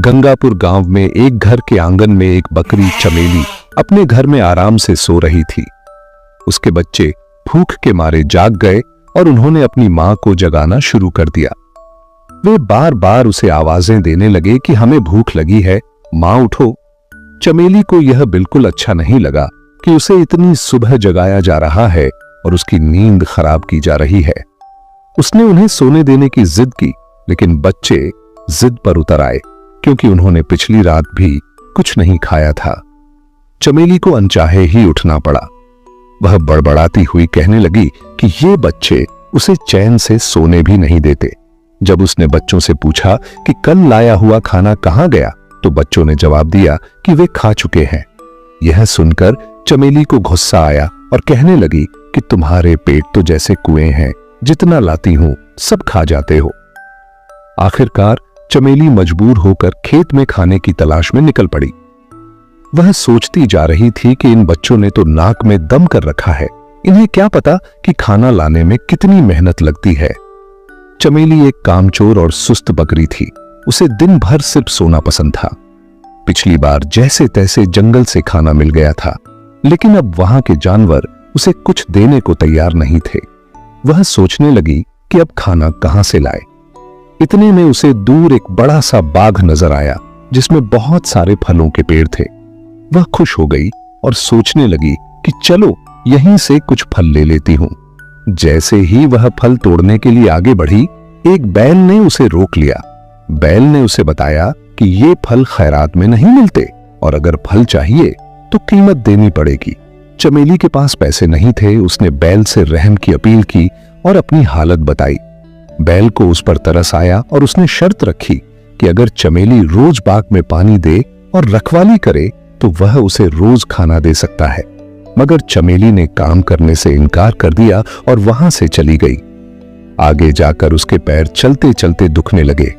गंगापुर गांव में एक घर के आंगन में एक बकरी चमेली अपने घर में आराम से सो रही थी। उसके बच्चे भूख के मारे जाग गए और उन्होंने अपनी मां को जगाना शुरू कर दिया। वे बार बार उसे आवाजें देने लगे कि हमें भूख लगी है, मां उठो। चमेली को यह बिल्कुल अच्छा नहीं लगा कि उसे इतनी सुबह जगाया जा रहा है और उसकी नींद खराब की जा रही है। उसने उन्हें सोने देने की जिद की, लेकिन बच्चे जिद पर उतर आए क्योंकि उन्होंने पिछली रात भी कुछ नहीं खाया था। चमेली को अनचाहे ही उठना पड़ा। वह बड़बड़ाती हुई कहने लगी कि ये बच्चे उसे चैन से सोने भी नहीं देते। जब उसने बच्चों से पूछा कि कल लाया हुआ खाना कहां गया, तो बच्चों ने जवाब दिया कि वे खा चुके हैं। यह सुनकर चमेली को गुस्सा आया और कहने लगी कि तुम्हारे पेट तो जैसे कुएं हैं, जितना लाती हूं सब खा जाते हो। आखिरकार चमेली मजबूर होकर खेत में खाने की तलाश में निकल पड़ी। वह सोचती जा रही थी कि इन बच्चों ने तो नाक में दम कर रखा है, इन्हें क्या पता कि खाना लाने में कितनी मेहनत लगती है। चमेली एक कामचोर और सुस्त बकरी थी। उसे दिन भर सिर्फ सोना पसंद था। पिछली बार जैसे तैसे जंगल से खाना मिल गया था, लेकिन अब वहां के जानवर उसे कुछ देने को तैयार नहीं थे। वह सोचने लगी कि अब खाना कहां से लाए। इतने में उसे दूर एक बड़ा सा बाग नजर आया जिसमें बहुत सारे फलों के पेड़ थे। वह खुश हो गई और सोचने लगी कि चलो यहीं से कुछ फल ले लेती हूं। जैसे ही वह फल तोड़ने के लिए आगे बढ़ी, एक बैल ने उसे रोक लिया। बैल ने उसे बताया कि ये फल खैरात में नहीं मिलते और अगर फल चाहिए तो कीमत देनी पड़ेगी। चमेली के पास पैसे नहीं थे। उसने बैल से रहम की अपील की और अपनी हालत बताई। बैल को उस पर तरस आया और उसने शर्त रखी कि अगर चमेली रोज बाग में पानी दे और रखवाली करे तो वह उसे रोज खाना दे सकता है। मगर चमेली ने काम करने से इनकार कर दिया और वहां से चली गई। आगे जाकर उसके पैर चलते चलते दुखने लगे।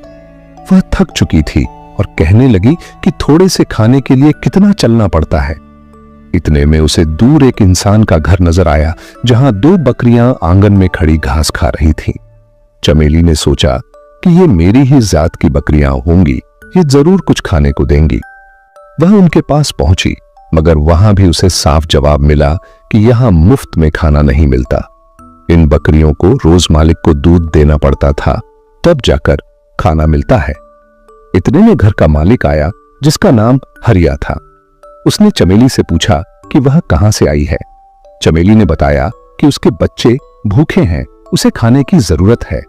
वह थक चुकी थी और कहने लगी कि थोड़े से खाने के लिए कितना चलना पड़ता है। इतने में उसे दूर एक इंसान का घर नजर आया जहां दो बकरियां आंगन में खड़ी घास खा रही थीं। चमेली ने सोचा कि ये मेरी ही जात की बकरियां होंगी, ये जरूर कुछ खाने को देंगी। वह उनके पास पहुंची, मगर वहां भी उसे साफ जवाब मिला कि यहां मुफ्त में खाना नहीं मिलता। इन बकरियों को रोज मालिक को दूध देना पड़ता था, तब जाकर खाना मिलता है। इतने में घर का मालिक आया जिसका नाम हरिया था। उसने चमेली से पूछा कि वह कहां से आई है। चमेली ने बताया कि उसके बच्चे भूखे हैं, उसे खाने की जरूरत है।